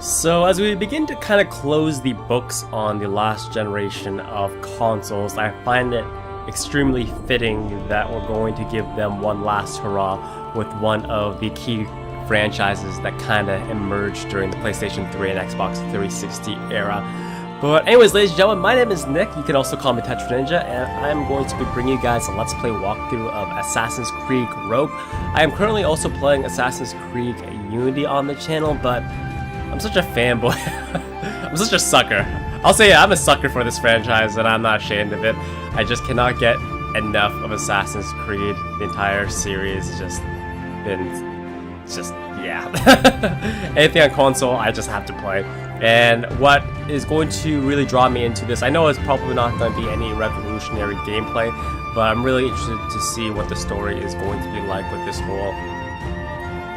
So as we begin to kind of close the books on the last generation of consoles, I find it extremely fitting that we're going to give them one last hurrah with one of the key franchises that kind of emerged during the PlayStation 3 and Xbox 360 era. But anyways, ladies and gentlemen, my name is Nick. You can also call me Tetris Ninja, and I'm going to be bringing you guys a Let's Play walkthrough of Assassin's Creed Rogue. I am currently also playing Assassin's Creed Unity on the channel, but I'm such a fanboy. I'm such a sucker. I'll say I'm a sucker for this franchise, and I'm not ashamed of it. I just cannot get enough of Assassin's Creed. The entire series has just been, yeah. Anything on console, I just have to play. And what is going to really draw me into this, I know it's probably not going to be any revolutionary gameplay, but I'm really interested to see what the story is going to be like with this whole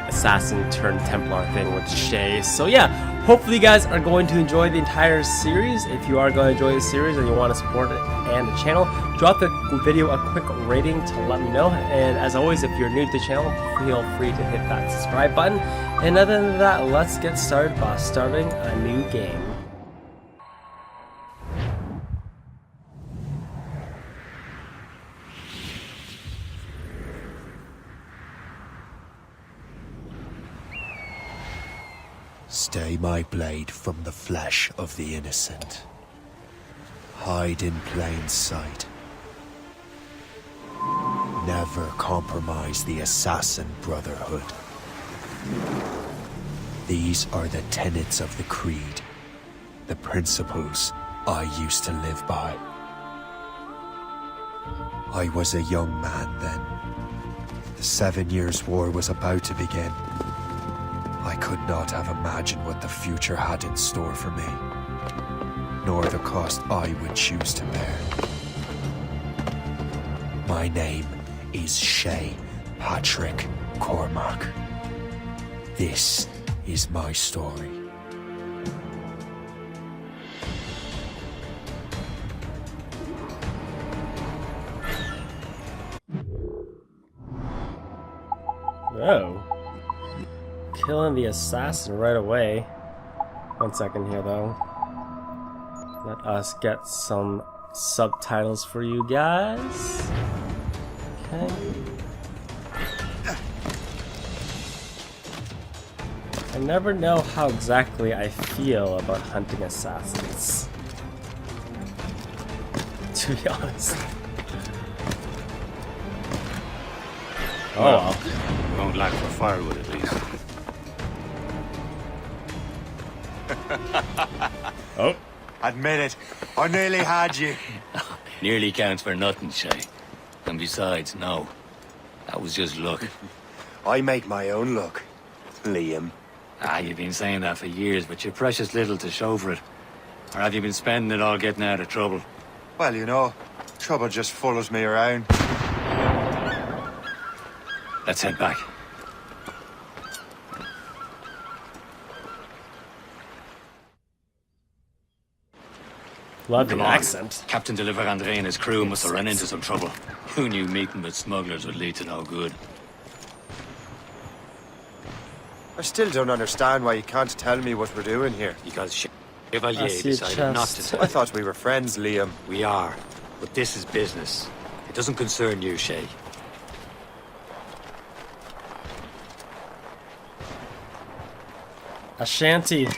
assassin turned Templar thing with Shay. So yeah, hopefully you guys are going to enjoy the entire series. If you are going to enjoy the series and you want to support it and the channel, drop the video a quick rating to let me know. And as always, if you're new to the channel, feel free to hit that subscribe button. And other than that, let's get started by starting a new game. Stay my blade from the flesh of the innocent. Hide in plain sight. Never compromise the Assassin Brotherhood. These are the tenets of the Creed, the principles I used to live by. I was a young man then. The 7 Years' War was about to begin. I could not have imagined what the future had in store for me, nor the cost I would choose to bear. My name is Shay Patrick Cormac. This is my story. Oh. Killing the assassin right away. 1 second here though. Let us get some subtitles for you guys. Okay. I never know how exactly I feel about hunting assassins, to be honest. Oh well. We won't lack for firewood at least. Oh. Admit it, I nearly had you. Nearly counts for nothing, Shay. And besides, no. That was just luck. I make my own luck, Liam. You've been saying that for years, but you're precious little to show for it. Or have you been spending it all getting out of trouble? Well, you know, trouble just follows me around. Let's head back. Love the Come on. accent. Captain Deliver Andre and his crew must have run into some trouble. Who knew meeting with smugglers would lead to no good? I still don't understand why you can't tell me what we're doing here. Because I Chevalier see a decided not to chest. tell. I thought we were friends, Liam. We are, but this is business. It doesn't concern you, Shay. Ashanti.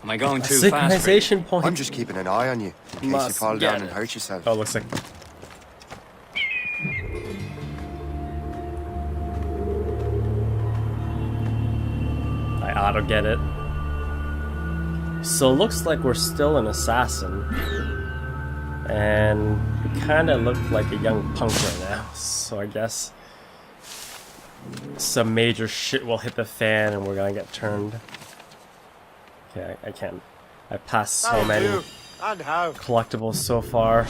Am I going A too fast? synchronization point. I'm just keeping an eye on you, in case you Must fall get down and it. hurt yourself. Oh, looks like. I ought to get it. So it looks like we're still an assassin. And we kind of look like a young punk right now. So I guess some major shit will hit the fan and we're gonna get turned. Okay, I can't. I passed so many And how? collectibles so far.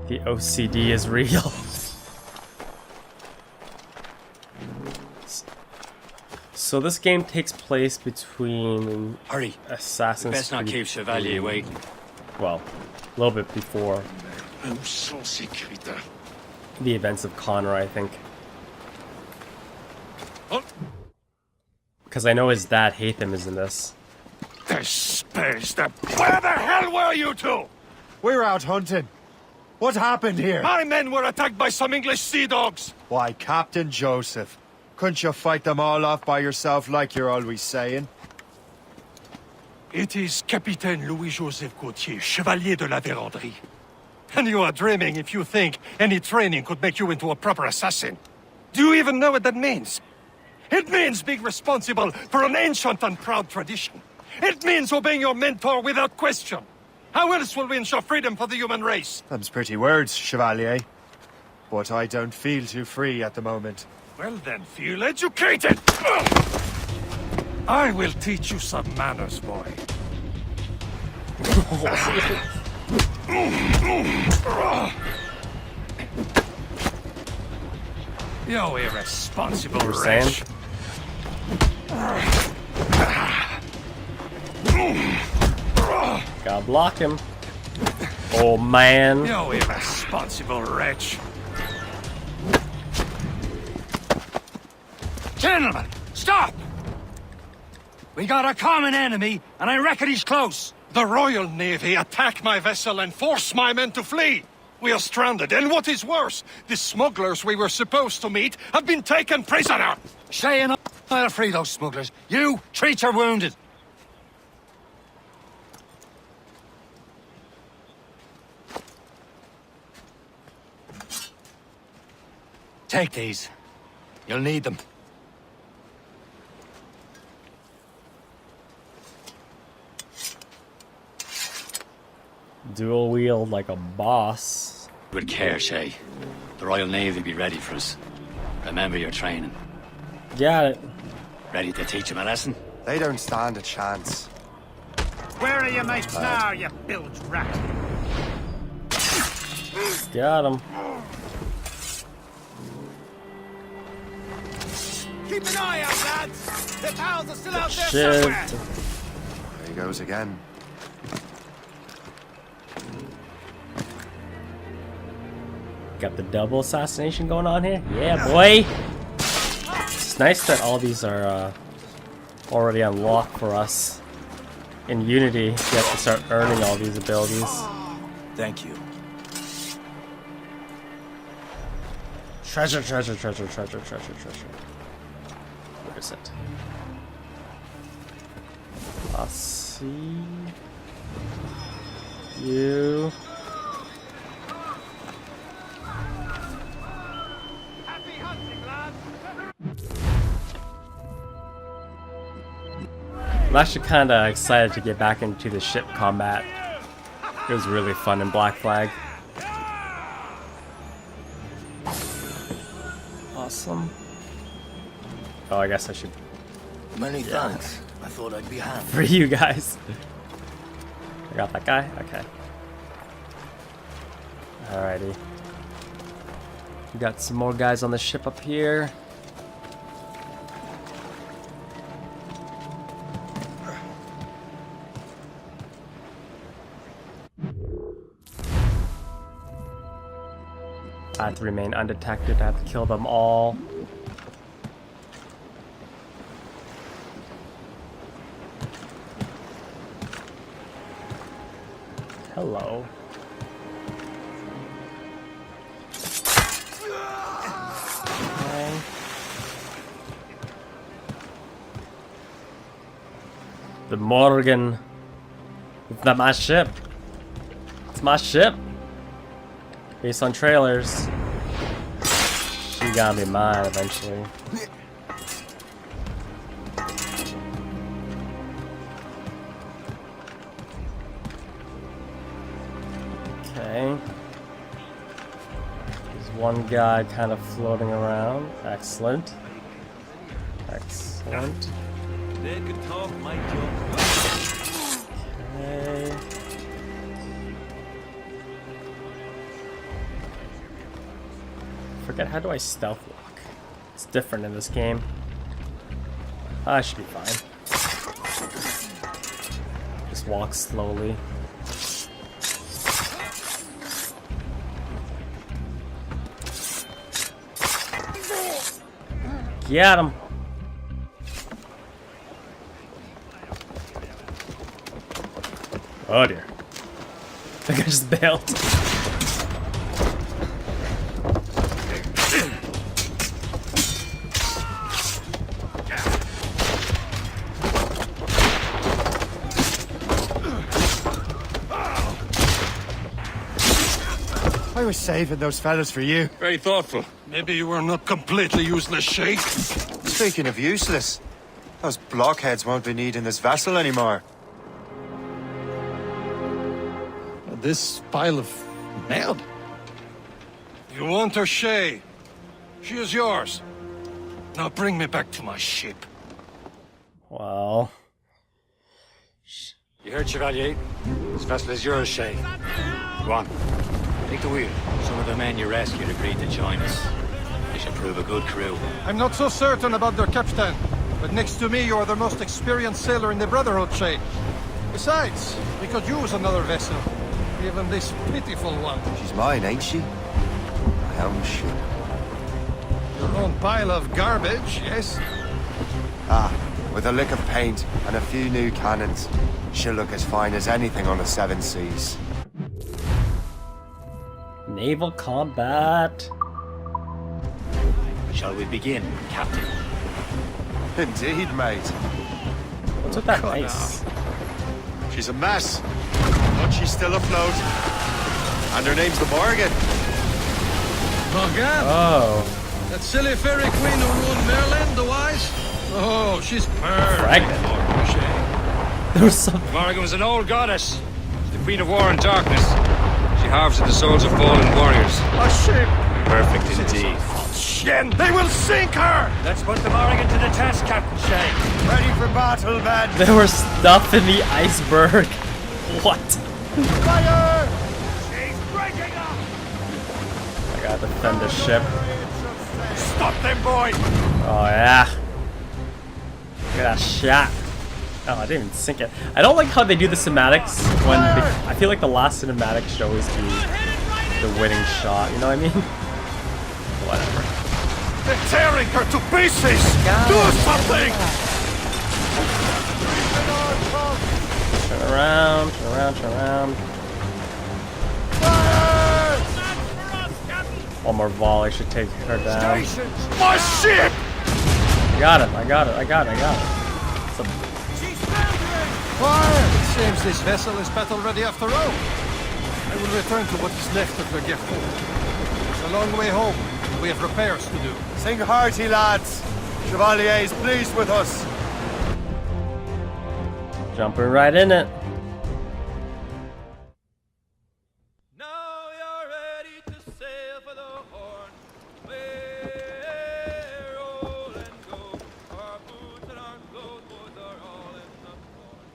The OCD is real. So this game takes place between Hurry. Assassin's Best not Creed keep Chevalier 3. waiting. Well, a little bit before the events of Connor, I think. Because I know his dad, Hatham, is in this. The space, Where the hell were you two? We're out hunting. What happened here? My men were attacked by some English sea dogs. Why, Captain Joseph, couldn't you fight them all off by yourself like you're always saying? It is Capitaine Louis-Joseph Gauthier, Chevalier de la Vérendrye. And you are dreaming if you think any training could make you into a proper assassin. Do you even know what that means? It means being responsible for an ancient and proud tradition. It means obeying your mentor without question. How else will we ensure freedom for the human race? Them's pretty words, Chevalier. But I don't feel too free at the moment. Well then, feel educated! I will teach you some manners, boy. You irresponsible wretch. Gotta block him. Oh man. You irresponsible wretch. Gentlemen, stop! We got a common enemy, and I reckon he's close. The Royal Navy attacked my vessel and forced my men to flee. We are stranded, and what is worse, the smugglers we were supposed to meet have been taken prisoner. Shay and I'll free those smugglers. You, treat your wounded. Take these. You'll need them. Dual wield like a boss. With care, Shay. The Royal Navy will be ready for us. Remember your training. Got it. Ready to teach them a lesson? They don't stand a chance. Where are your mates now, you bilge rat? Got him. Keep an eye out, lads! The pals are still out there Shit. somewhere! There he goes again. Got the double assassination going on here. Yeah, boy. It's nice that all these are already unlocked for us. In Unity, you have to start earning all these abilities. Thank you. Treasure, treasure, treasure, treasure, treasure, treasure. Where is it? I'll see you. Happy hunting, lads! I'm actually kind of excited to get back into the ship combat. It was really fun in Black Flag. Awesome. Oh, I guess I should Many thanks. I thought I'd be handy. for you guys. I got that guy? Okay. Alrighty. We got some more guys on the ship up here. I have to remain undetected. I have to kill them all. Hello. Okay. The Morgan. It's not my ship. It's my ship. Based on trailers. She gotta be mine eventually. Okay. There's one guy kind of floating around. Excellent. Excellent. They could talk my job. Okay. Forget, how do I stealth walk? It's different in this game. I should be fine. Just walk slowly. Get him! Oh dear. I think I just bailed. I was saving those fellas for you. Very thoughtful. Maybe you were not completely useless, Sheikh. Speaking of useless, those blockheads won't be needing this vessel anymore. This pile of mud. You want her, Shay? She is yours. Now bring me back to my ship. Well, You heard, Chevalier? This vessel is yours, Shay. Go on. Take the wheel. Some of the men you rescued agreed to join us. They should prove a good crew. I'm not so certain about their captain, but next to me you are the most experienced sailor in the Brotherhood, Shay. Besides, we could use another vessel. Even this pitiful one. She's mine, ain't she? My own ship. Your own pile of garbage, yes? Ah, with a lick of paint and a few new cannons, she'll look as fine as anything on the seven seas. naval combat. Shall we begin, Captain? Indeed, mate. What's with that ice? She's a mess, but she's still afloat. And her name's the Morgan. Morgan? Oh, That silly fairy queen who ruled Merlin, the wise? Oh, she's perfect. fragment. There was some. Morrigan was an old goddess. She's the queen of war and darkness. She harvested the souls of fallen warriors. A ship! Perfect indeed. Shen, they will sink her! Let's put the Morrigan to the test, Captain Shay. Ready for battle, men! There was stuff in the iceberg. What? Fire! She's breaking up! I gotta defend the ship. Stop them, boy! Oh yeah. Look at that shot. Oh, I didn't even sink it. I don't like how they do the cinematics when I feel like the last cinematic shows the winning shot. You know what I mean? Whatever. They're tearing her to pieces! Do something! Turn around, turn around, turn around. One more volley should take her down. My ship! I got it, I got it, I got it, I got it. Fire! It seems this vessel is battle ready after all. I will return to what is left of the gift. It's a long way home. We have repairs to do. Sing hearty, lads. Chevalier is pleased with us. Jumping right in it. Now you're ready to sail for the Horn. We're roll and go. Our boots and our clothes both are all in the port.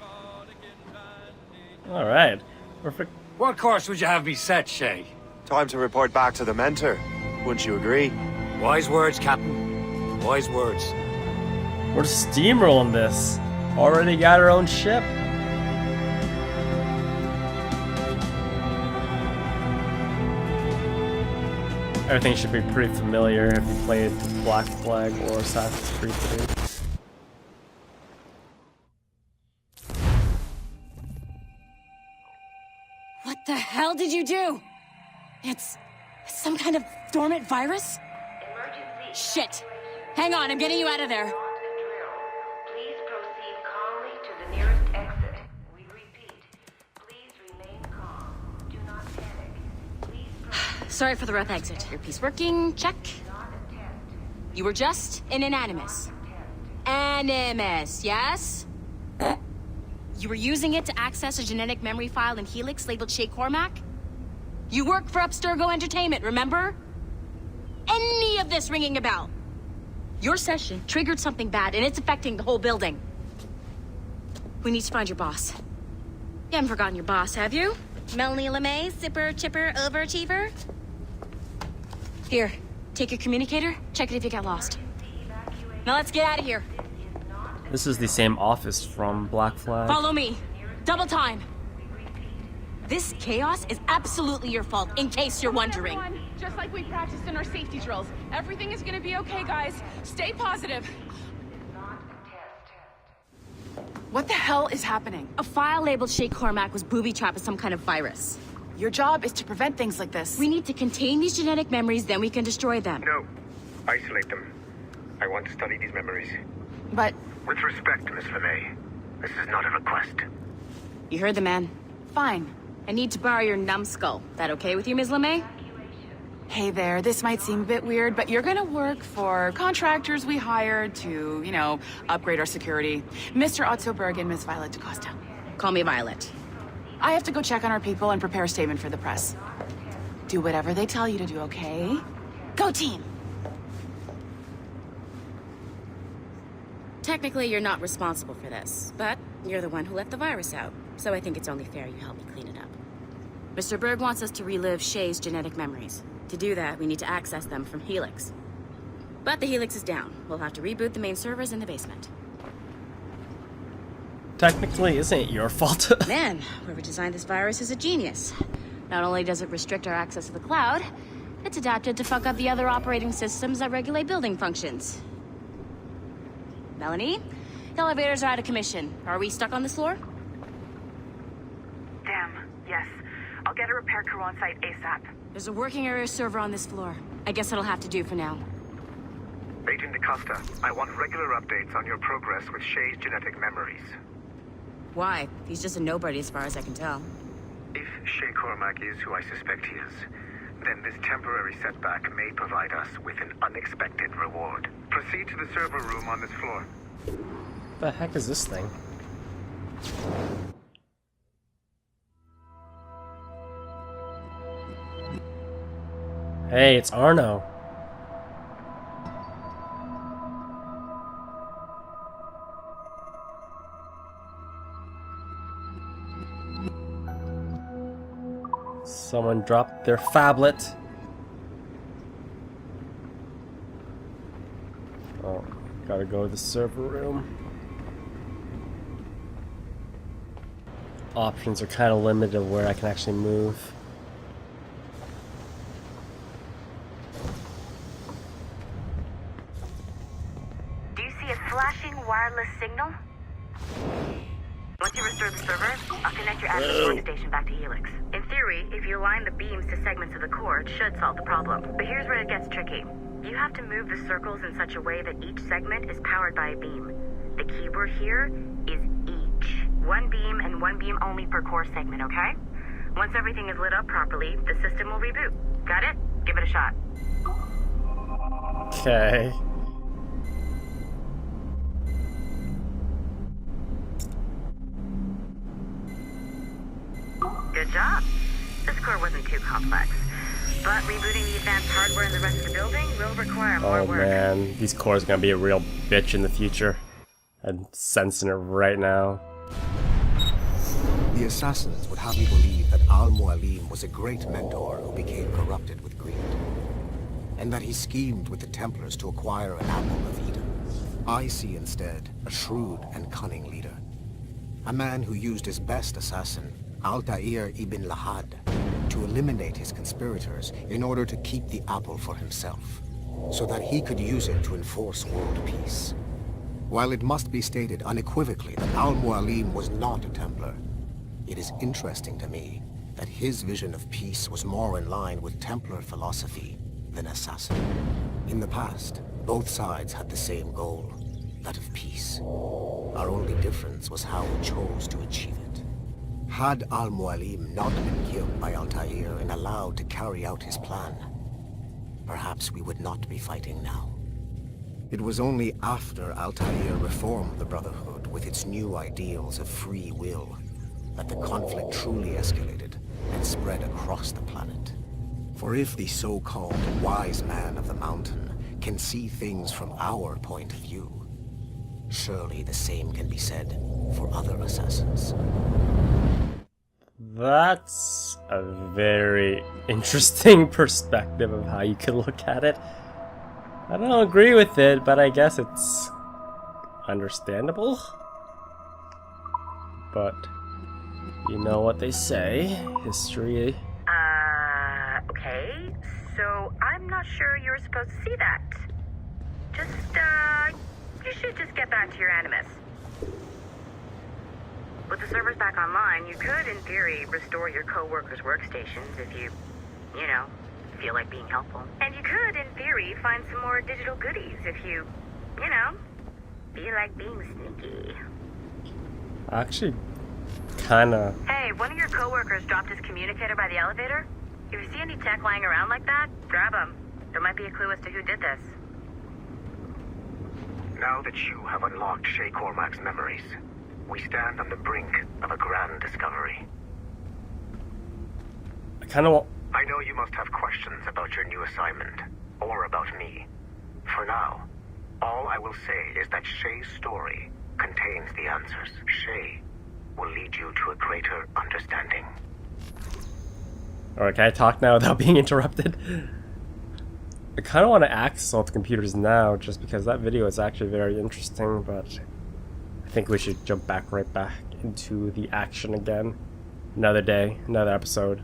Erotic and brandy. Alright. Perfect. What course would you have me set, Shay? Time to report back to the mentor. Wouldn't you agree? Wise words, Captain. Wise words. We're steamrolling this. Already got our own ship. Everything should be pretty familiar if you played Black Flag or Assassin's Creed 3. What the hell did you do? It's some kind of dormant virus? Shit. Hang on, I'm getting you out of there. Please proceed calmly to the nearest exit. We repeat, please remain calm. Do not panic. Please proceed. Sorry for the rough exit. Earpiece working, check. Not attempt. You were just an animus. Animus, yes? You were using it to access a genetic memory file in Helix labeled Shay Cormac? You work for Abstergo Entertainment, remember? Any of this ringing a bell? Your session triggered something bad, and it's affecting the whole building. We need to find your boss. You haven't forgotten your boss, have you? Melanie LeMay, zipper, chipper, overachiever? Here, take your communicator, check it if you got lost. Now let's get out of here. This is the same office from Black Flag. Follow me. Double time. This chaos is absolutely your fault, in case you're wondering. Everyone, just like we practiced in our safety drills. Everything is gonna be okay, guys. Stay positive. Not a test. What the hell is happening? A file labeled Shay Cormac was booby-trapped with some kind of virus. Your job is to prevent things like this. We need to contain these genetic memories, then we can destroy them. No. Isolate them. I want to study these memories. But With respect, Miss LeMay, this is not a request. You heard the man. fine. I need to borrow your numbskull. That okay with you, Ms. LeMay? Hey there, this might seem a bit weird, but you're gonna work for contractors we hired to, you know, upgrade our security. Mr. Otto Berg and Miss Violet DaCosta. Call me Violet. I have to go check on our people and prepare a statement for the press. Do whatever they tell you to do, okay? Go team! Technically, you're not responsible for this, but you're the one who let the virus out, so I think it's only fair you help me clean it up. Mr. Berg wants us to relive Shay's genetic memories. To do that, we need to access them from Helix. But the Helix is down. We'll have to reboot the main servers in the basement. Technically, this ain't your fault. Man, whoever designed this virus is a genius. Not only does it restrict our access to the cloud, it's adapted to fuck up the other operating systems that regulate building functions. Melanie? The elevators are out of commission. Are we stuck on this floor? Damn, yes. I'll get a repair crew on site ASAP. There's a working area server on this floor. I guess that'll have to do for now. Agent DaCosta, I want regular updates on your progress with Shay's genetic memories. Why? He's just a nobody as far as I can tell. If Shay Cormac is who I suspect he is, then this temporary setback may provide us with an unexpected reward. Proceed to the server room on this floor. The heck is this thing? Hey, it's Arno. Someone dropped their phablet. Oh, gotta go to the server room. Options are kind of limited of where I can actually move. Do you see a flashing wireless signal? Once you restore the server, I'll connect your access workstation back to Helix. In theory, if you align the beams to segments of the core, it should solve the problem. But here's where it gets tricky. You have to move the circles in such a way that each segment is powered by a beam. The keyword here is each. One beam and one beam only per core segment, okay? Once everything is lit up properly, the system will reboot. Got it? Give it a shot. Okay. Good job. This core wasn't too complex. But rebooting the advanced hardware in the rest of the building will require more Oh work. man, these cores are gonna be a real bitch in the future. I'm sensing it right now. The assassins would have you believe that Al-Mualim was a great mentor who became corrupted with greed, and that he schemed with the Templars to acquire an apple of Eden. I see instead a shrewd and cunning leader, a man who used his best assassin, Altair ibn Lahad, to eliminate his conspirators in order to keep the apple for himself, so that he could use it to enforce world peace. While it must be stated unequivocally that Al-Mualim was not a Templar, it is interesting to me that his vision of peace was more in line with Templar philosophy than assassin. In the past, both sides had the same goal, that of peace. Our only difference was how we chose to achieve it. Had Al-Mualim not been killed by Altair and allowed to carry out his plan, perhaps we would not be fighting now. It was only after Altair reformed the Brotherhood with its new ideals of free will that the conflict truly escalated and spread across the planet. For if the so-called wise man of the mountain can see things from our point of view, surely the same can be said for other assassins. That's a very interesting perspective of how you can look at it. I don't agree with it, but I guess it's understandable. But you know what they say, history. Okay. So I'm not sure you were supposed to see that. You should just get back to your animus. With the servers back online, you could, in theory, restore your co-workers' workstations if you know, feel like being helpful. And you could, in theory, find some more digital goodies if you know, feel like being sneaky. Actually, kinda. Hey, one of your co-workers dropped his communicator by the elevator. If you see any tech lying around like that, grab them. There might be a clue as to who did this. Now that you have unlocked Shay Cormac's memories, we stand on the brink of a grand discovery. I kind of. I know you must have questions about your new assignment, or about me. For now, all I will say is that Shay's story contains the answers. Shay will lead you to a greater understanding. Alright, can I talk now without being interrupted? I kind of want to access all the computers now, just because that video is actually very interesting, but I think we should jump right back into the action again. Another day, another episode.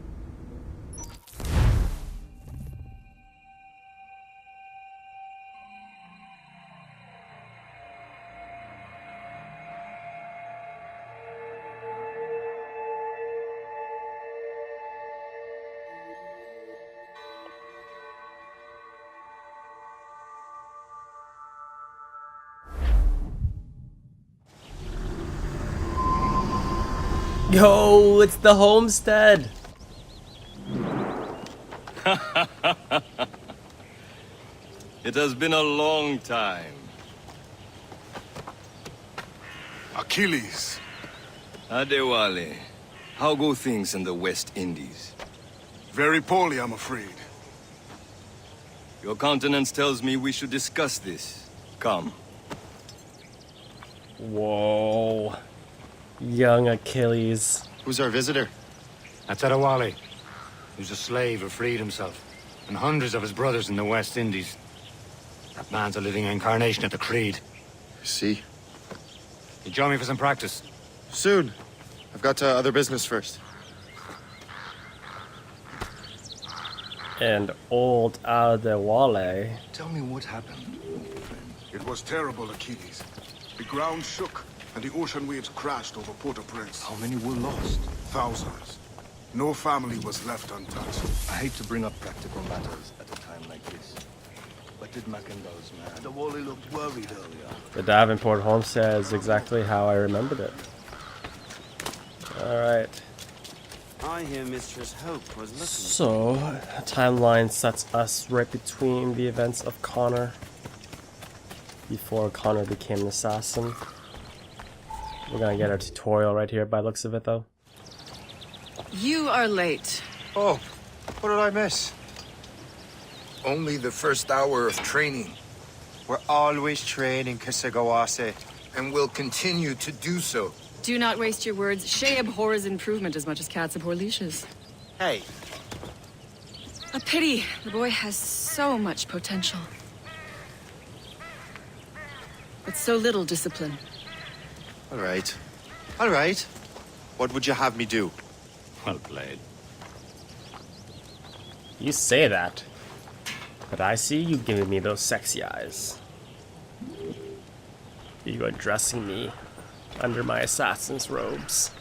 Yo, it's the homestead! It has been a long time. Achilles. Adewale, how go things in the West Indies? Very poorly, I'm afraid. Your countenance tells me we should discuss this. Come. Whoa. Young Achilles. Who's our visitor? That's Adewale. Who's a slave who freed himself. And hundreds of his brothers in the West Indies. That man's a living incarnation of the Creed. I see. You join me for some practice? Soon. I've got other business first. And old Adewale. Tell me what happened, old friend. It was terrible, Achilles. The ground shook, and the ocean waves crashed over Port-au-Prince. How many were lost? Thousands. No family was left untouched. I hate to bring up practical matters at a time like this. But did Mackendall's man... Adewale looked worried earlier. The Davenport homestead is exactly how I remembered it. Alright. I hear Mistress Hope was looking. So, a timeline sets us right between the events of Connor. Before Connor became an assassin. We're gonna get our tutorial right here by the looks of it though. You are late. Oh, what did I miss? Only the first hour of training. We're always training, Kisagawase. And will continue to do so. Do not waste your words. Shay abhors improvement as much as cats abhor leashes. Hey. A pity. The boy has so much potential. But so little discipline. All right. All right. What would you have me do? Well played. You say that, but I see you giving me those sexy eyes. You are dressing me under my assassin's robes.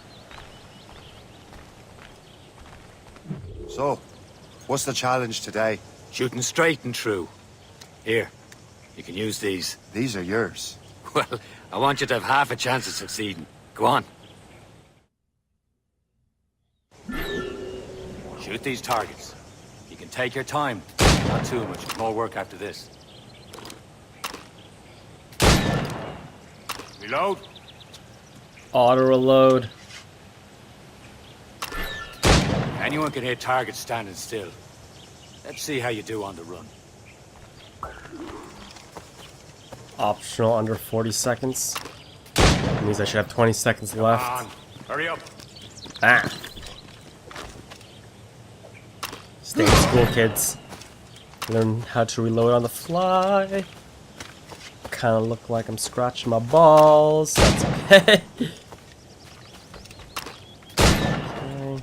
So, what's the challenge today? Shooting straight and true. Here, you can use these. These are yours. Well, I want you to have half a chance of succeeding. Go on. Shoot these targets. You can take your time. Not too much. More work after this. Reload. Auto reload. Anyone can hit targets standing still. Let's see how you do on the run. Optional under 40 seconds. That means I should have 20 seconds left. Come on. Hurry up. Ah. Stay in school, kids. Learn how to reload on the fly. Kind of look like I'm scratching my balls. That's okay. Okay.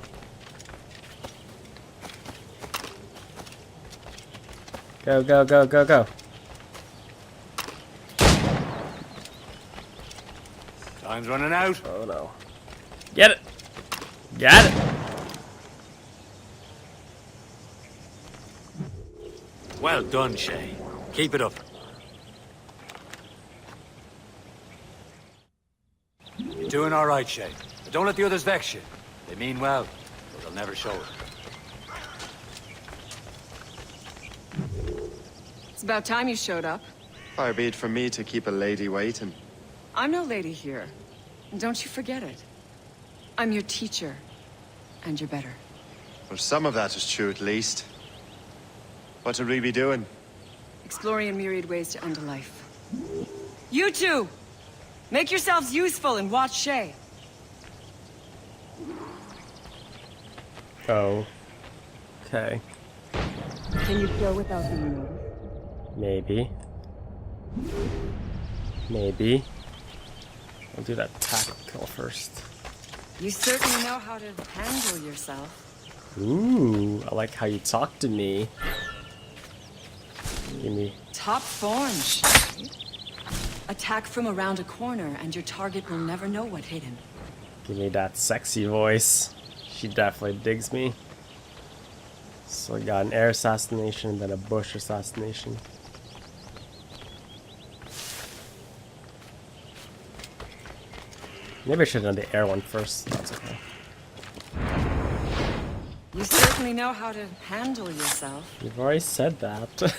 Go, go, go, go, go. Time's running out. Oh no. Get it! Get it! Well done, Shay. Keep it up. You're doing all right, Shay. But don't let the others vex you. They mean well, but they'll never show it. It's about time you showed up. Far be it from me to keep a lady waiting. I'm no lady here. And don't you forget it. I'm your teacher. And you're better. Well, some of that is true at least. What would we be doing? Exploring a myriad ways to end a life. You two! Make yourselves useful and watch Shay. Oh. Okay. Can you go without being noticed? Maybe. Maybe. I'll do that tactical first. You certainly know how to handle yourself. Ooh, I like how you talk to me. Give me... Top form, Shay. Attack from around a corner and your target will never know what hit him. Give me that sexy voice. She definitely digs me. So I got an air assassination, then a bush assassination. Maybe I should have done the air one first. That's okay. You certainly know how to handle yourself. You've already said that.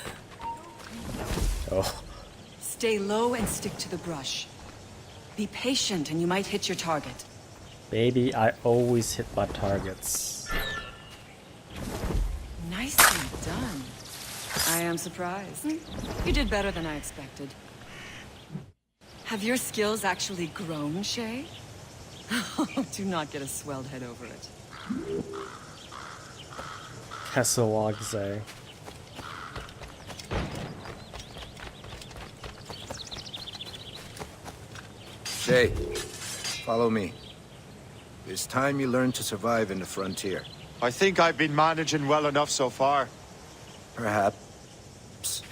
Oh. Stay low and stick to the brush. Be patient and you might hit your target. Baby, I always hit my targets. Nicely done. I am surprised. You did better than I expected. Have your skills actually grown, Shay? Do not get a swelled head over it. Kesselwagze. Shay, follow me. It's time you learn to survive in the frontier. I think I've been managing well enough so far. Perhaps.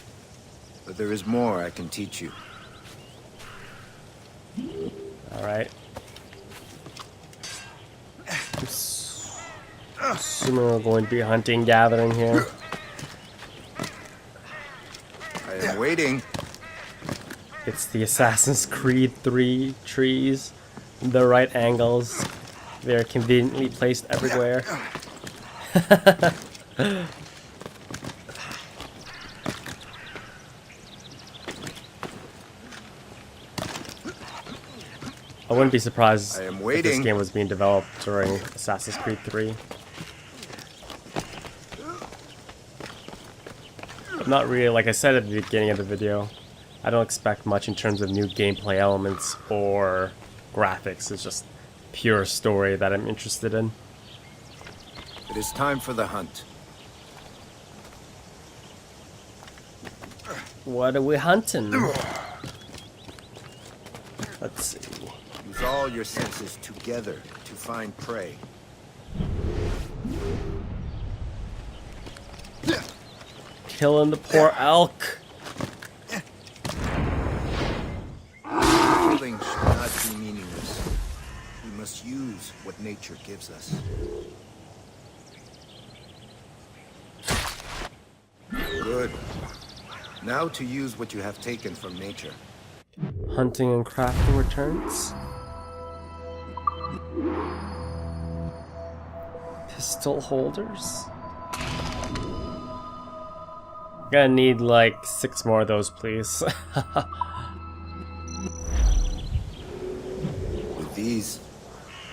But there is more I can teach you. Alright. Assuming we're going to be hunting, gathering here. I am waiting. It's the Assassin's Creed 3 trees. The right angles. They're conveniently placed everywhere. I wouldn't be surprised if this game was being developed during Assassin's Creed 3. Not really, like I said at the beginning of the video, I don't expect much in terms of new gameplay elements or graphics. It's just pure story that I'm interested in. It is time for the hunt. What are we hunting? Let's see. Use all your senses together to find prey. Killing the poor elk. Killing should not be meaningless. We must use what nature gives us. Good. Now to use what you have taken from nature. Hunting and crafting returns. Pistol holders. Gonna need like 6 more of those, please. With these,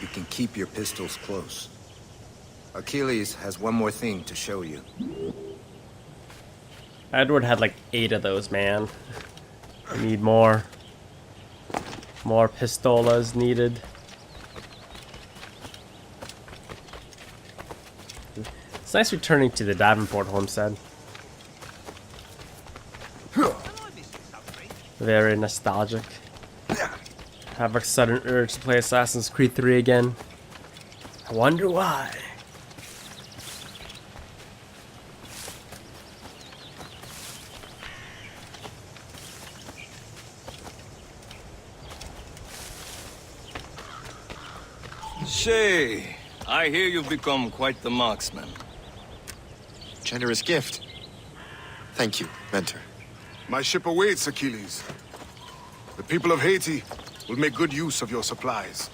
you can keep your pistols close. Achilles has one more thing to show you. Edward had like 8 of those, man. I need more. More pistolas needed. It's nice returning to the Davenport homestead. Very nostalgic. Have a sudden urge to play Assassin's Creed 3 again. I wonder why. Shay, I hear you've become quite the marksman. Generous gift. Thank you, Mentor. My ship awaits, Achilles. The people of Haiti will make good use of your supplies.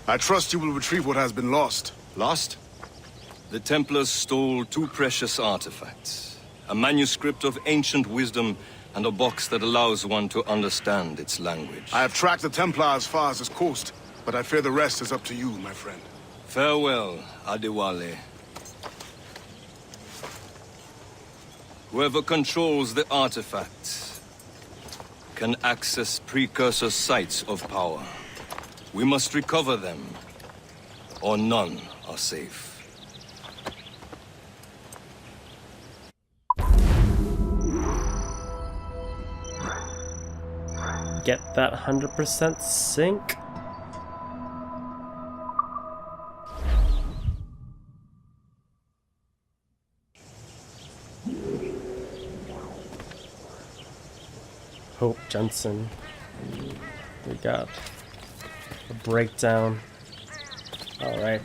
I trust you will retrieve what has been lost. Lost? The Templars stole 2 precious artifacts. A manuscript of ancient wisdom and a box that allows one to understand its language. I have tracked the Templar as far as this coast, but I fear the rest is up to you, my friend. Farewell, Adewale. Whoever controls the artifacts can access precursor sites of power. We must recover them, or none are safe. Get that 100% sync. Hope Jensen. We got a breakdown. Alright.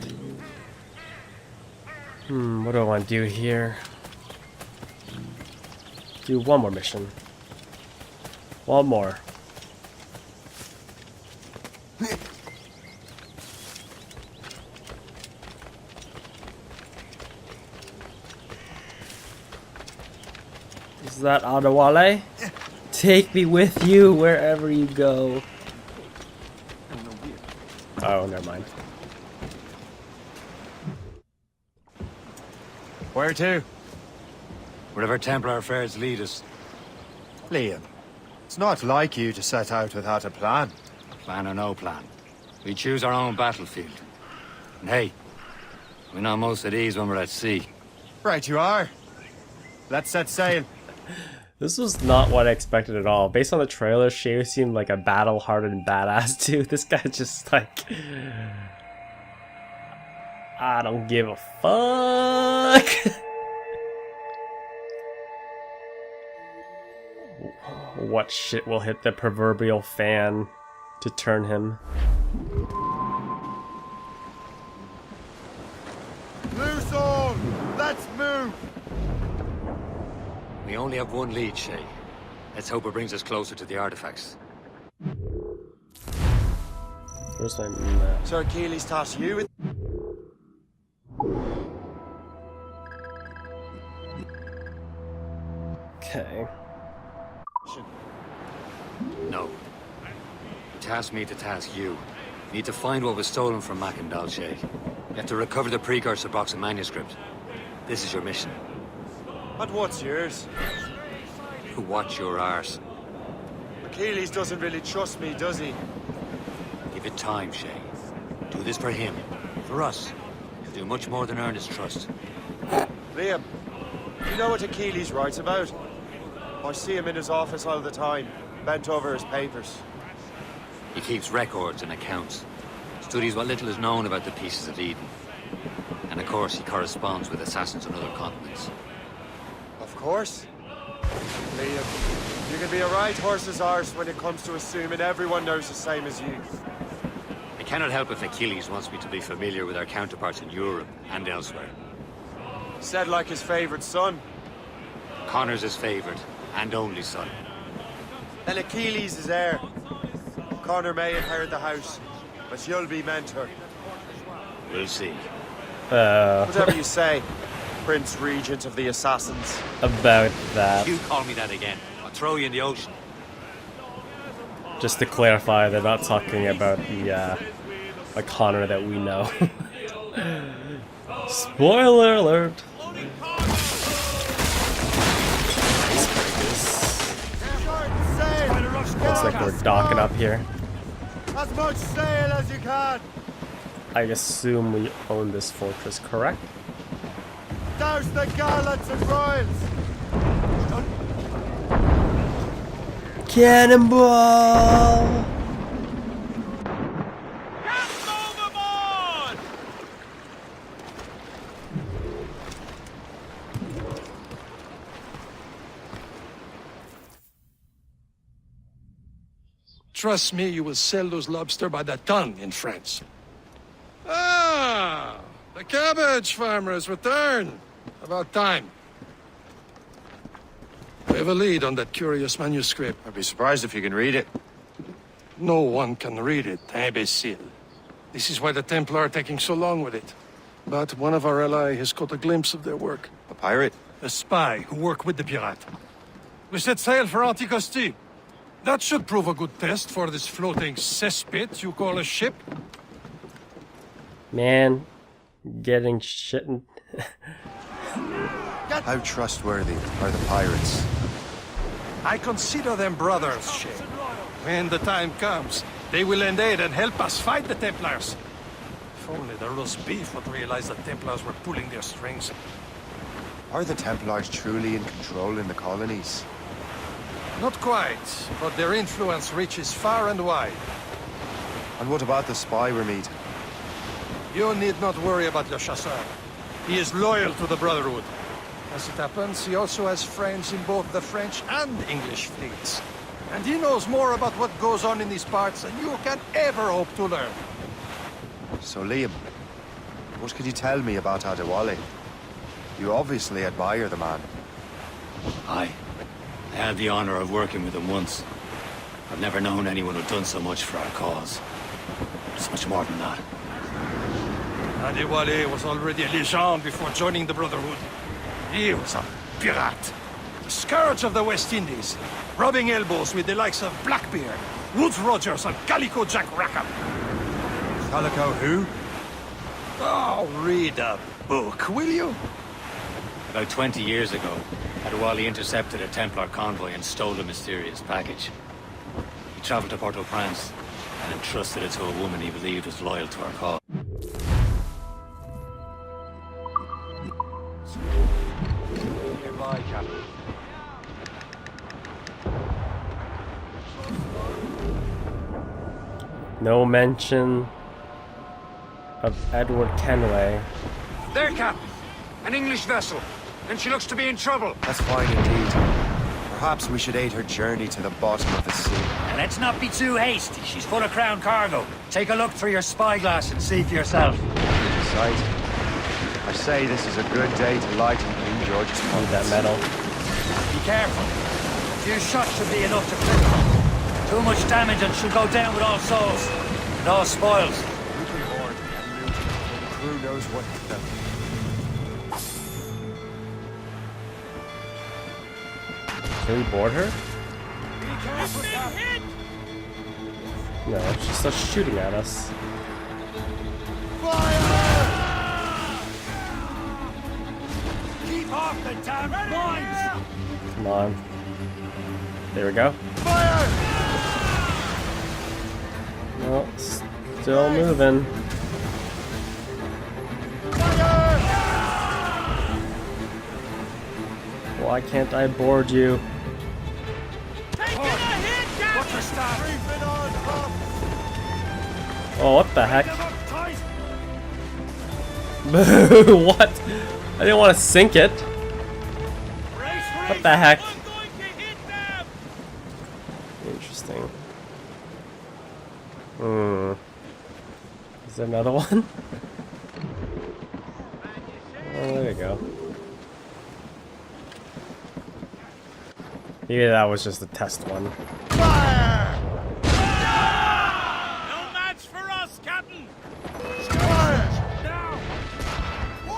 What do I want to do here? Do one more mission. One more. Is that Adewale? Take me with you wherever you go. Oh, never mind. Where to? Wherever Templar affairs lead us. Liam, it's not like you to set out without a plan. Plan or no plan. We choose our own battlefield. And hey, we're not most at ease when we're at sea. Right you are. Let's set sail. This was not what I expected at all. Based on the trailer, Shay seemed like a battle-hardened badass too. This guy's just like... I don't give a fuck. What shit will hit the proverbial fan to turn him? Loose all! Let's move! We only have one lead, Shay. Let's hope it brings us closer to the artifacts. Where's my map? Sir Achilles toss you with... Okay. No. You task me to task you. You need to find what was stolen from Mackendal, Shay. You have to recover the precursor box and manuscript. This is your mission. And what's yours? Watch your arse. Achilles doesn't really trust me, does he? Give it time, Shay. Do this for him. For us. He'll do much more than earn his trust. Liam, you know what Achilles writes about? I see him in his office all the time, bent over his papers. He keeps records and accounts. Studies what little is known about the Pieces of Eden. And of course, he corresponds with assassins on other continents. Of course. Liam, you can be a right horse's arse when it comes to assuming everyone knows the same as you. I cannot help if Achilles wants me to be familiar with our counterparts in Europe and elsewhere. Said like his favorite son. Connor's his favorite and only son. And Achilles is heir. Connor may inherit the house, but you'll be mentor. We'll see. Whatever you say, Prince Regent of the Assassins. About that. You call me that again, I'll throw you in the ocean. Just to clarify, they're not talking about the Connor that we know. Spoiler alert! Looks like we're docking up here. As much sail as you can. I assume we own this fortress, correct? Douse the gallants and royals. Cannonball! Trust me, you will sell those lobster by the ton in France. Ah, the cabbage farmer's return. About time. We have a lead on that curious manuscript. I'd be surprised if you can read it. No one can read it, imbecile. This is why the Templar are taking so long with it. But one of our allies has caught a glimpse of their work. A pirate? A spy who worked with the pirate. We set sail for Anticosti. That should prove a good test for this floating cesspit you call a ship. Man, getting shit. How trustworthy are the pirates? I consider them brothers, Shay. When the time comes, they will lend aid and help us fight the Templars. If only the roast beef would realize the Templars were pulling their strings. Are the Templars truly in control in the colonies? Not quite, but their influence reaches far and wide. And what about the spy we're meeting? You need not worry about Le Chasseur. He is loyal to the Brotherhood. As it happens, he also has friends in both the French and English fleets. And he knows more about what goes on in these parts than you can ever hope to learn. So Liam, what could you tell me about Adewale? You obviously admire the man. Aye. I had the honor of working with him once. I've never known anyone who'd done so much for our cause. It's much more than that. Adewale was already a legend before joining the Brotherhood. He was a pirate. The scourge of the West Indies, rubbing elbows with the likes of Blackbeard, Woodes Rogers, and Calico Jack Rackham. Calico who? Oh, read a book, will you? About 20 years ago, Adewale intercepted a Templar convoy and stole a mysterious package. He traveled to Port-au-Prince and entrusted it to a woman he believed was loyal to our cause. Goodbye, Captain. No mention of Edward Kenway. There, Captain. An English vessel. And she looks to be in trouble. That's fine indeed. Perhaps we should aid her journey to the bottom of the sea. And let's not be too hasty. She's full of crown cargo. Take a look through your spyglass and see for yourself. Good sight. I say this is a good day to lighten King George's Need that metal. Be careful. A few shots should be enough to cripple them. Too much damage and she'll go down with all souls. And all spoils. We can hoard and loot. The crew knows what to do. Can we board her? No, she's still shooting at us. Keep off the damn mines! Come on. There we go. No, still moving. Why can't I board you? Oh, what the heck? What? I didn't want to sink it. What the heck? Interesting. Is there another one? Oh, there you go. Maybe that was just a test one. Fire! No match for us, Captain! Charge! Now!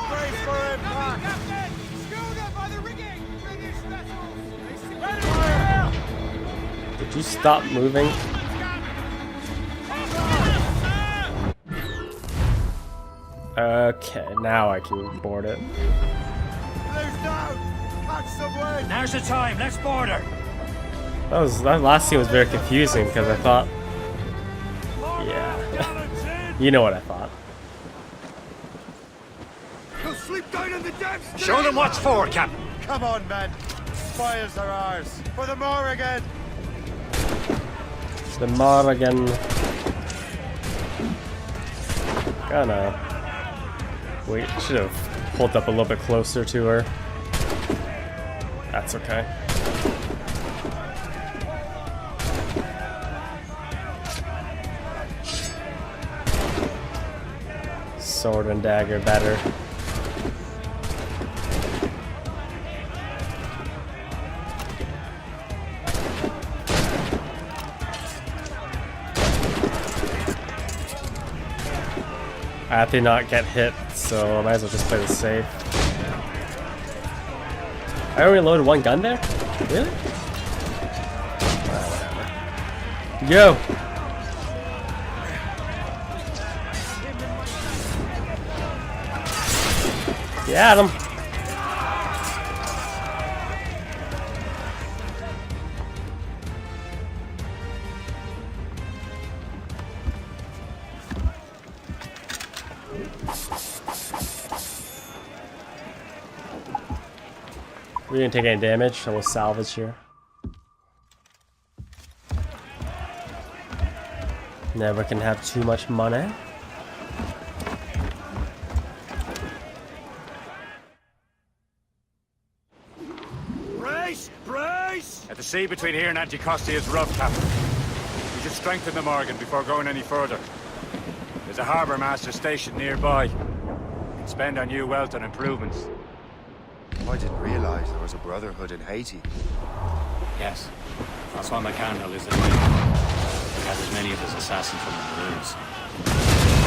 Brace for impact! Captain! Schooner by the rigging! British vessels! Did you stop moving? Okay, now I can board it. Now's the time. Let's board her. That last scene was very confusing because I thought, yeah, you know what I thought. You'll sleep down in the depths. Show them what's for, Captain. Come on, men. Spoils are ours. For the Morrigan. The Morrigan. Gonna wait. Should have pulled up a little bit closer to her. That's okay. sword and dagger better. I have to not get hit, so I might as well just play this safe. I only loaded one gun there? Really? Whatever. Go! Get him! We didn't take any damage, so we'll salvage here. Never can have too much money. Brace! Brace! At the sea between here and Anticosti is rough, Captain. We should strengthen the Morgan before going any further. There's a harbour master station nearby. We can spend our new wealth on improvements. I didn't realize there was a brotherhood in Haiti. Yes. Francois McCandle is the leader. He gathers many of his assassins from the Maroons.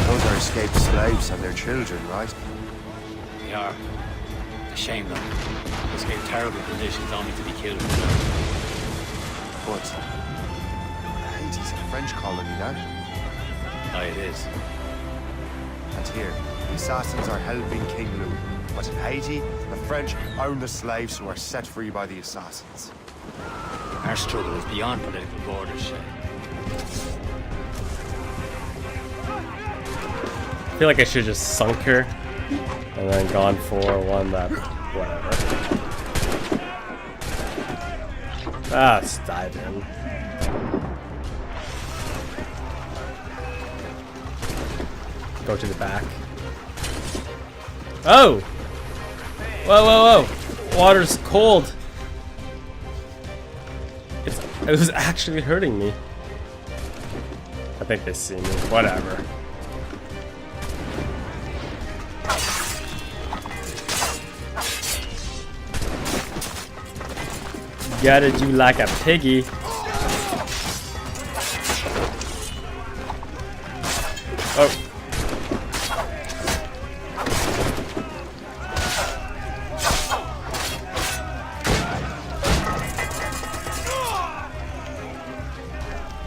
Those are escaped slaves and their children, right? They are. It's a shame, though. They escape terrible conditions only to be killed. But Haiti's a French colony now. Aye, it is. And here, the assassins are helping King Louis. But in Haiti, the French own the slaves who are set free by the assassins. Our struggle is beyond political borders, Shay. I feel like I should have just sunk her and then gone for one that whatever. Ah, let's dive in. Go to the back. Oh! Whoa, whoa, whoa! Water's cold. It was actually hurting me. I think they see me. Whatever. Gotta do like a piggy. Oh.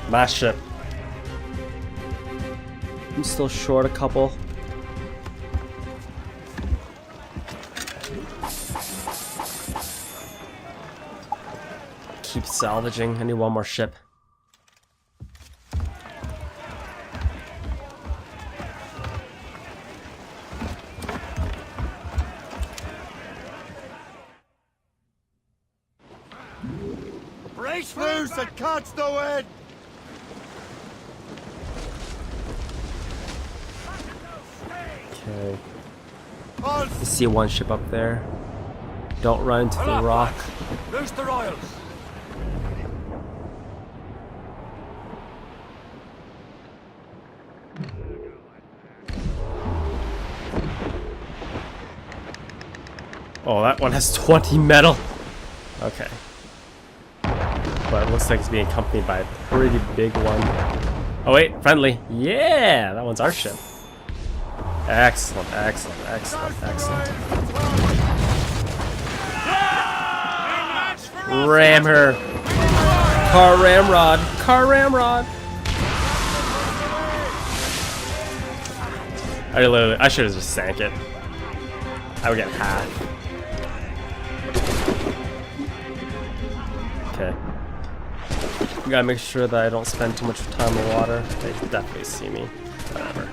Last ship. I'm still short a couple. Keep salvaging. I need one more ship. Brace loose and catch the wind! Okay. I see one ship up there. Don't run into the rock. Loose the royals! Oh, that one has 20 metal. Okay. But it looks like it's being accompanied by a pretty big one. Oh wait, friendly. Yeah, that one's our ship. Excellent, excellent, excellent, excellent. Ram her. Car ramrod. Car ramrod. I should have just sank it. I would get half. Okay. Gotta make sure that I don't spend too much time in the water. They definitely see me. Whatever.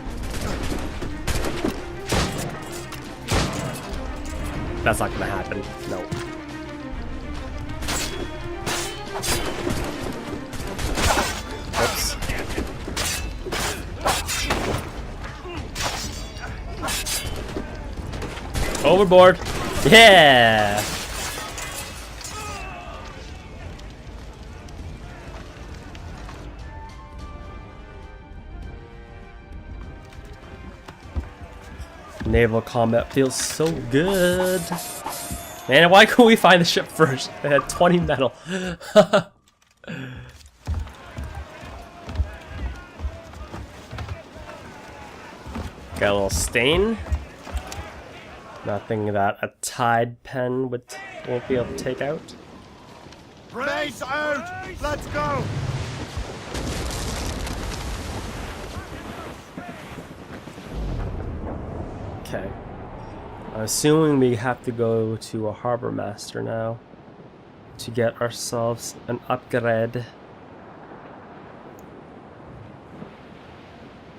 That's not gonna happen. No. Oops. Overboard. Yeah. Naval combat feels so good. Man, why couldn't we find the ship first? It had 20 metal. Got a little stain. Nothing that a Tide pen won't be able to take out. Brace out! Let's go! Okay. I'm assuming we have to go to a harbor master now to get ourselves an upgrade.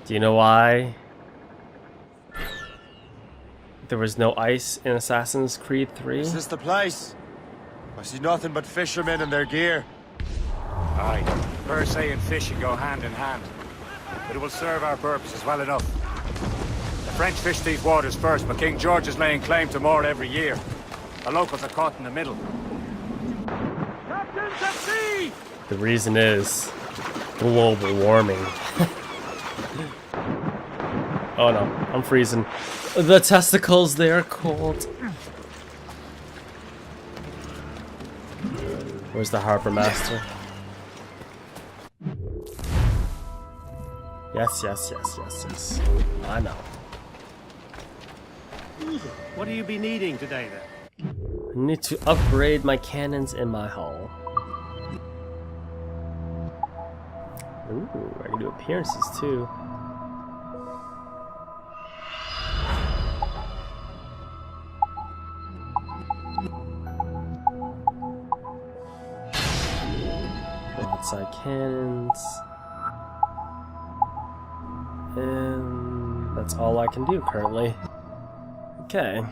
Do you know why there was no ice in Assassin's Creed 3? Is this the place? I see nothing but fishermen and their gear. Aye, per se and fishing go hand in hand. But it will serve our purposes well enough. The French fish these waters first, but King George is laying claim to more every year. The locals are caught in the middle. Captains at sea! The reason is global warming. Oh no, I'm freezing. The testicles, they're cold. Where's the harbor master? Yes, yes, yes, yes, yes. I know. What do you be needing today, then? I need to upgrade my cannons in my hull. Ooh, I can do appearances too. Broadside cannons. And that's all I can do currently. Okay.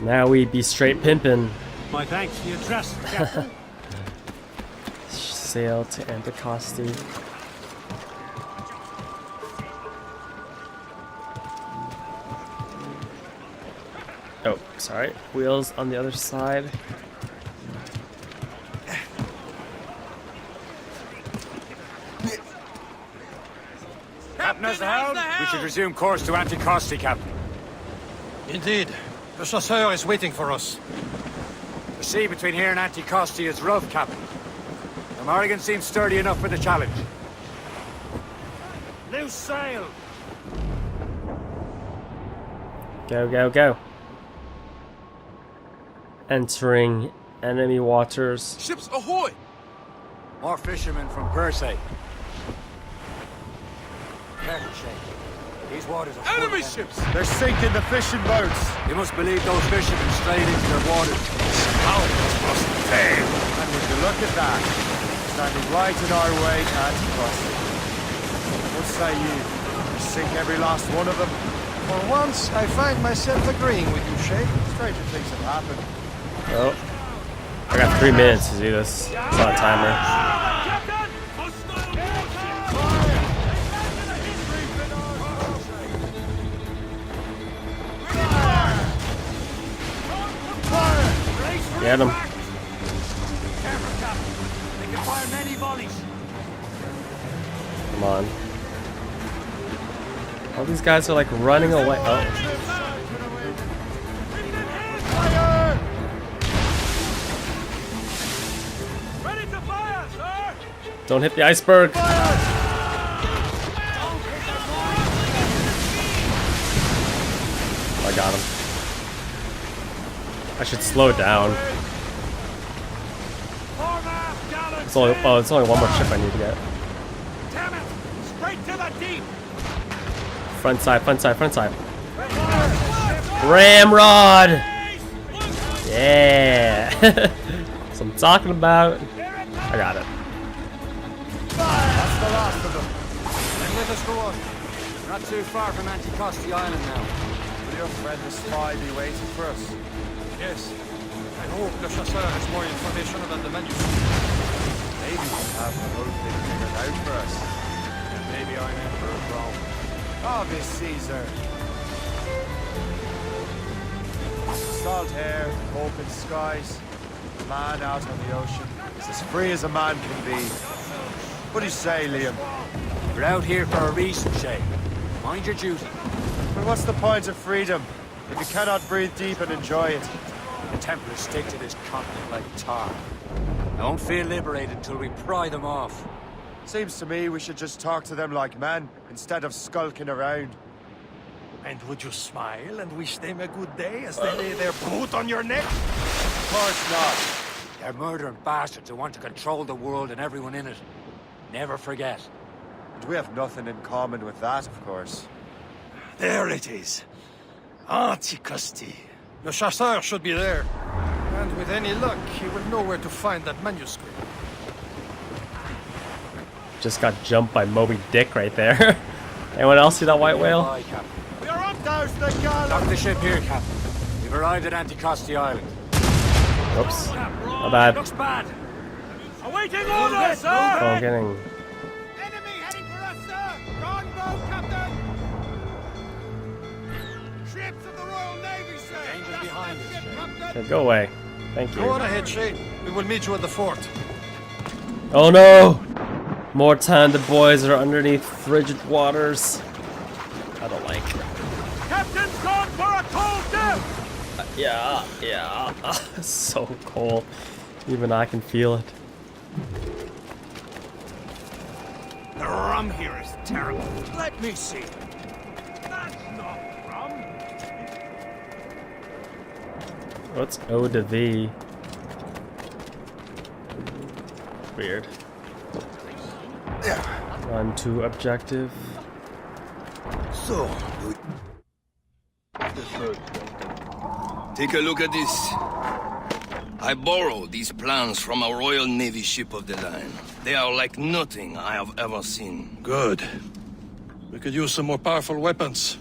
Now we be straight pimpin'. My thanks for your trust, Captain. Sail to Anticosti. Oh, sorry. Wheels on the other side. Captain has the helm. We should resume course to Anticosti, Captain. Indeed. The chasseur is waiting for us. The sea between here and Anticosti is rough, Captain. The Morrigan seems sturdy enough for the challenge. Loose sail! Go, go, go. Entering enemy waters. Ships ahoy! More fishermen from Persay. Careful, Shay. These waters are Enemy ships! They're sinking the fishing boats! You must believe those fishermen strayed into their waters. And would you look at that? Standing right in our way to Anticosti. What say you? We sink every last one of them? For once, I find myself agreeing with you, Shay. Stranger things have happened. Oh. I got 3 minutes to do this. It's on a timer. Get him. Careful, Captain. They can fire many volleys. Come on. All these guys are like running away. Oh. Ready to fire, sir! Don't hit the iceberg. I got him. I should slow down. It's only, oh, it's only one more ship I need to get. Damn it! Straight to the deep! Front side, front side, front side. Ramrod! Yeah! That's what I'm talking about. I got it. That's the last of them. Then let us go on. We're not too far from Anticosti Island now. Will your friend the spy be waiting for us? Yes. I hope the chasseur has more information than the manuscript. Maybe we'll have the whole thing figured out for us. Maybe I'm Emperor of Rome. Obvious Caesar. Salt air, open skies, man out on the ocean. It's as free as a man can be. What do you say, Liam? We're out here for a reason, Shay. Mind your duty. But what's the point of freedom if you cannot breathe deep and enjoy it? The Templars stick to this continent like tar. I won't feel liberated until we pry them off. Seems to me we should just talk to them like men, instead of skulking around. And would you smile and wish them a good day as they lay their boot on your neck? Of course not. They're murdering bastards who want to control the world and everyone in it. Never forget. And we have nothing in common with that, of course. There it is. Anticosti. Le chasseur should be there. And with any luck, he will know where to find that manuscript. Just got jumped by Moby Dick right there. Anyone else see that white whale? We are up, douse the galley! Dock the ship here, Captain. We've arrived at Anticosti Island. Oops. My bad. Looks bad. Awaiting orders, sir! Oh, getting... Enemy heading for us, sir! Longbow, Captain! Ships of the Royal Navy, sir! Danger behind us, Okay, go away. Thank you. Go on ahead, Shay. We will meet you at the fort. Oh no! More time the boys are underneath frigid waters. I don't like. Captain's gone for a cold death! Yeah. So cold. Even I can feel it. The rum here is terrible. Let me see. That's not rum. What's O to V? Weird. Run to objective. So, take a look at this. I borrowed these plans from a Royal Navy ship of the line. They are like nothing I have ever seen. Good. We could use some more powerful weapons.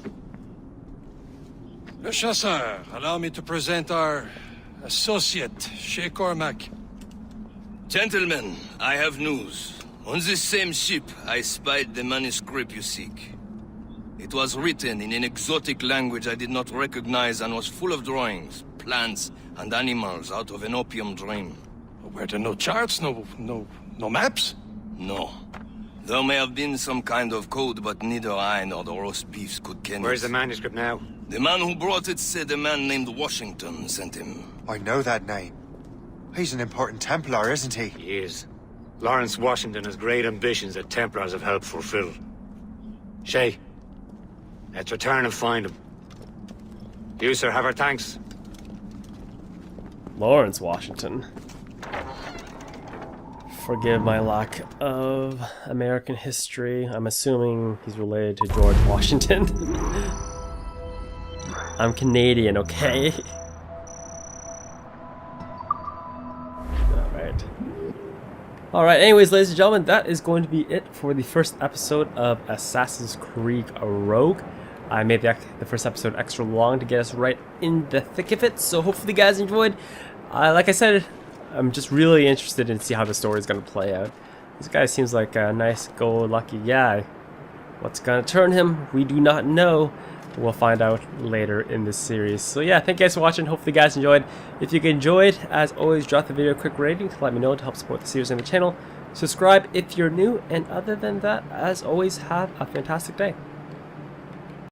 Le Chasseur, allow me to present our associate, Shay Cormac. Gentlemen, I have news. On this same ship, I spied the manuscript you seek. It was written in an exotic language I did not recognize and was full of drawings, plants, and animals out of an opium dream. Were there no charts, no maps? No. There may have been some kind of code, but neither I nor the roast beefs could ken it. Where's the manuscript now? The man who brought it said a man named Washington sent him. I know that name. He's an important Templar, isn't he? He is. Lawrence Washington has great ambitions that Templars have helped fulfill. Shay, let's return and find him. You, sir, have our thanks. Lawrence Washington. Forgive my lack of American history. I'm assuming he's related to George Washington. I'm Canadian, okay? Alright, anyways, ladies and gentlemen, that is going to be it for the first episode of Assassin's Creed Rogue. I made the first episode extra long to get us right in the thick of it, so hopefully you guys enjoyed. Like I said, I'm just really interested in see how the story is going to play out. This guy seems like a nice go-lucky guy. What's going to turn him? We do not know. We'll find out later in this series. So yeah, thank you guys for watching. Hopefully you guys enjoyed. If you enjoyed, as always, drop the video a quick rating to let me know to help support the series and the channel. Subscribe if you're new, and other than that, as always, have a fantastic day.